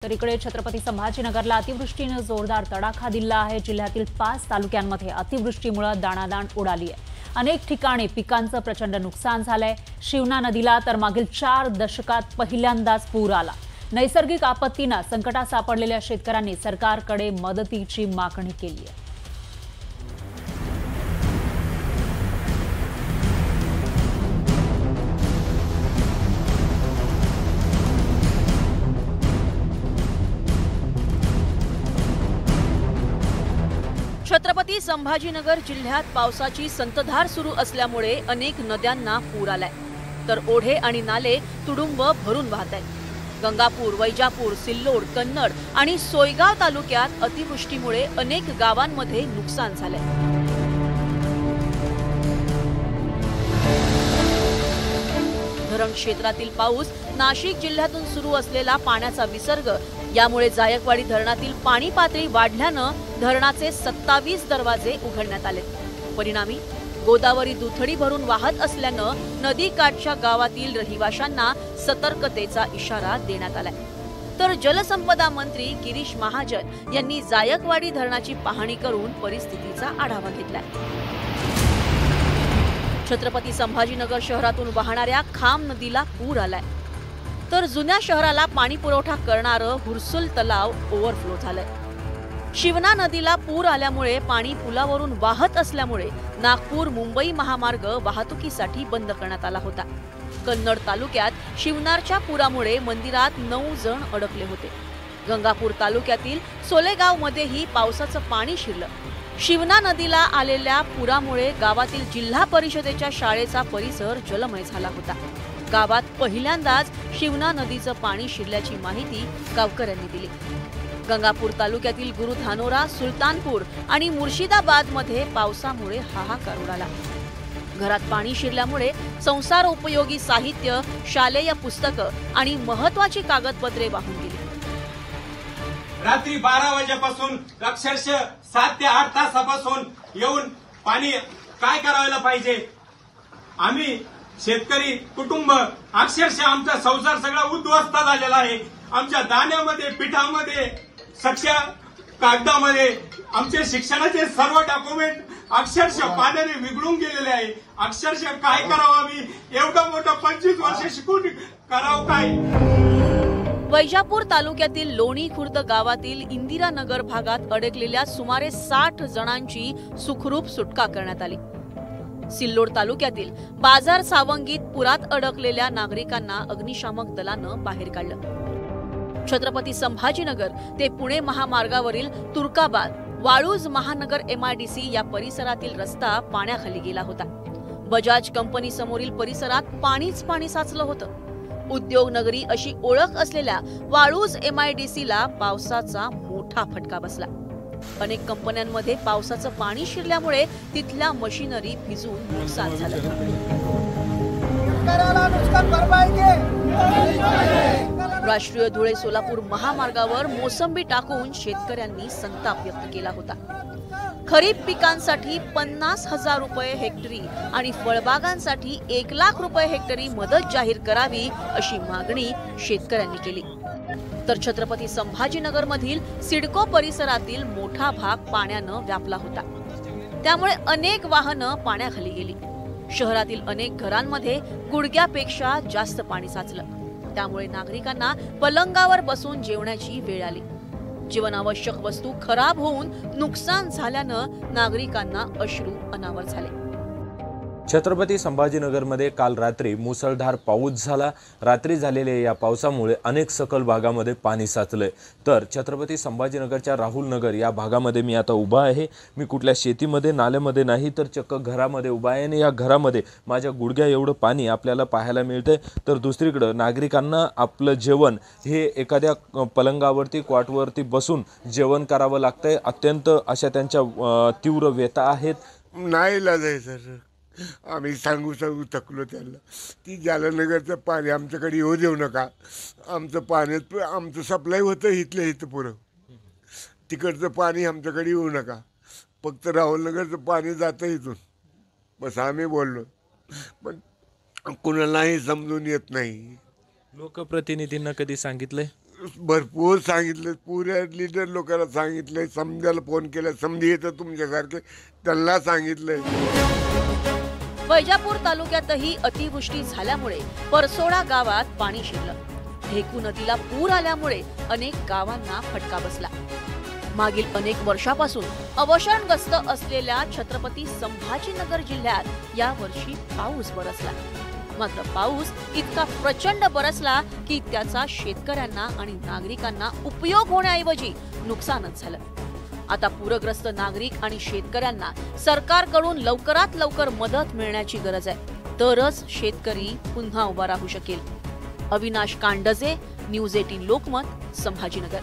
तर इकडे छत्रपती संभाजीनगरला अतिवृष्टीने जोरदार तडाखा दिला आहे। जिल्ह्यातील 5 तालुक्यांमध्ये अतिवृष्टीमुळे दाणादाण उडाली आहे। अनेक ठिकाणी पिकांचं प्रचंड नुकसान झालंय। शिवना नदीला तर मागील 4 दशकात पहिल्यांदाच पूर आला। नैसर्गिक आपत्तीने संकटात सापडलेल्या शेतकऱ्यांनी सरकारकडे मदतीची मागणी केली आहे। छत्रपती संभाजीनगर जिल्ह्यात पावसाची संततधार सुरू असल्यामुळे अनेक नद्यांना पूर आलाय, तर ओढे आणि नाले तुडुंब भरून वाहत आहेत। गंगापूर, वैजापूर, सिल्लोड, कन्नड आणि सोयगाव तालुक्यात अतिवृष्टीमुळे अनेक गावांमध्ये नुकसान झालंय। धरण क्षेत्रातील पाऊस, नाशिक जिल्ह्यातून सुरू असलेला पाण्याचा विसर्ग यामुळे जायकवाडी धरणातील पाणी पातळी वाढल्यानं धरणाचे 27 दरवाजे उघडण्यात आले। परिणामी गोदावरी दुथडी भरून वाहत असल्यानं नदीकाठच्या गावातील रहिवाशांना सतर्कतेचा इशारा देण्यात आलाय। तर जलसंपदा मंत्री गिरीश महाजन यांनी जायकवाडी धरणाची पाहणी करून परिस्थितीचा आढावा घेतलाय। छत्रपती संभाजीनगर शहरातून वाहणाऱ्या खाम नदीला पूर आलाय, तर जुन्या शहराला पाणी पुरवठा करणारं हुरसूल तलाव ओव्हरफ्लो झालंय। शिवना नदीला पूर आल्यामुळे पाणी पुलावरून वाहत असल्यामुळे नागपूर मुंबई महामार्ग वाहतुकीसाठी बंद करण्यात आला होता। कन्नड तालुक्यात शिवनारच्या पुरामुळे मंदिरात 9 जण अडकले होते। गंगापूर तालुक्यातील सोलेगाव मध्येही पावसाचं पाणी शिरलं। शिवना नदीला आलेल्या पुरामुळे गावातील जिल्हा परिषदेच्या शाळेचा परिसर जलमय झाला होता। गावात पहिल्यांदाच शिवना नदीचं पाणी शिरल्याची माहिती गावकऱ्यांनी दिली। गंगापूर तालुक्यातील गुरुधानोरा, सुलतानपूर आणि मुर्शिदाबाद मध्ये पावसामुळे हाहाकार उडाला। घरात पाणी शिरल्यामुळे संसार उपयोगी साहित्य, शालेय पुस्तकं आणि महत्त्वाची कागदपत्रे वाहून गेली। रात्री 12 वाजेपासून अक्षरशः 7 ते 8 तासापासून येऊन पाणी काय करायला पाहिजे। आम्ही शेतकरी कुटुंब अक्षरशः आमचा संसार सगळा उद्ध्वस्त झालेला आहे। आमच्या दाण्यामध्ये, पिठामध्ये, सख्या कागदामध्ये आमचे शिक्षणाचे सर्व डॉक्युमेंट अक्षरशः पाण्याने विघळून गेलेले आहे। अक्षरशः काय करावं आम्ही, एवढं मोठं 25 वर्ष शिकून करावं काय। वैजापूर तालुक्यातील लोणी खुर्द गावातील इंदिरानगर भागात अडकलेल्या सुमारे 60 जणांची सुखरूप सुटका करण्यात आली। सिल्लोड तालुक्यातील बाजार सावंगीत पुरात अडकलेल्या नागरिकांना अग्निशामक दलानं बाहेर काढलं। छत्रपती संभाजीनगर ते पुणे महामार्गावरील तुर्काबाद, वाळूज महानगर MIDC या परिसरातील रस्ता पाण्याखाली गेला होता। बजाज कंपनी समोरील परिसरात पाणीच पाणी साचलं होतं। उद्योग नगरी अशी ओळख असलेल्या वाळूज MIDC ला पावसाचा मोठा फटका बसला। अनेक कंपन्यांमध्ये पावसाचं पाणी शिरल्यामुळे तिथल्या मशिनरी भिजून नुकसान झालं। राष्ट्रीय धुळे सोलापूर महामार्गावर मोसंबी टाकून शेतकऱ्यांनी संताप व्यक्त केला होता। खरीप पिकांसाठी 50,000 रुपये हेक्टरी आणि फळबागांसाठी 1 लाख रुपये हेक्टरी मदत जाहीर करावी अशी मागणी शेतकऱ्यांनी केली। तर छत्रपती संभाजीनगर मधील सिडको परिसरातील मोठा भाग पाण्यानं व्यापला होता, त्यामुळे अनेक वाहनं पाण्याखाली गेली। शहरातील अनेक घरांमध्ये गुडघ्यापेक्षा जास्त पाणी साचलं, त्यामुळे नागरिकांना पलंगावर बसून जेवण्याची वेळ आली। जीवनावश्यक वस्तू खराब होऊन नुकसान झाल्यानं नागरिकांना अश्रू अनावर झाले। छत्रपती संभाजीनगरमध्ये काल रात्री मुसळधार पाऊस झाला। रात्री झालेल्या या पावसामुळे अनेक सखल भागामध्ये पाणी साचलंय। तर छत्रपती संभाजीनगरच्या राहुल नगर या भागामध्ये मी आता उभा आहे। मी कुठल्या शेतीमध्ये, नाल्यामध्ये नाही, तर चक्क घरामध्ये उभा आहे आणि या घरामध्ये माझ्या गुडघ्या एवढं पाणी आपल्याला पाहायला मिळतंय। तर दुसरीकडे नागरिकांना आपलं जेवण हे एखाद्या पलंगावरती, क्वाटवरती बसून जेवण करावं लागतंय। अत्यंत अशा त्यांच्या तीव्र व्यथा आहेत। नाही इलाज आहे सर, आम्ही सांगू थकलो त्यांना की जालनगरचं पाणी आमच्याकडे येऊ देऊ नका। आमचं पाण्यात आमचं सप्लाय होतं इथलं इथं पुरं, तिकडचं पाणी आमच्याकडे येऊ नका। फक्त राहुलनगरचं पाणी जातं इथून, बस आम्ही बोललो, पण कुणालाही समजून येत नाही। लोकप्रतिनिधींना कधी सांगितलंय? भरपूर सांगितलं, पुऱ्या लीडर लोकांना सांगितलंय, समजायला फोन केला, समधी येतं तुमच्यासारखे त्यांना सांगितलंय. वैजापूर तालुक्यातही अतिवृष्टी झाल्यामुळे परसोडा गावात पाणी शिरलं. ढेकू नदीला पूर आल्यामुळे अनेक गावांना फटका बसला. मागील अनेक वर्षापासून अवशरणग्रस्त असलेल्या छत्रपती संभाजीनगर जिल्ह्यात यावर्षी पाऊस बरसला. मात्र पाऊस इतका प्रचंड बरसला की त्याचा शेतकऱ्यांना आणि नागरिकांना उपयोग होण्याऐवजी नुकसानच झालं. आता पूरग्रस्त नागरिक आणि शेतकऱ्यांना सरकारकडून लवकरात लवकर मदत मिळण्याची गरज आहे, तरच शेतकरी पुन्हा उभा राहू शकेल. अविनाश कांडजे, न्यूज 18 लोकमत, संभाजीनगर.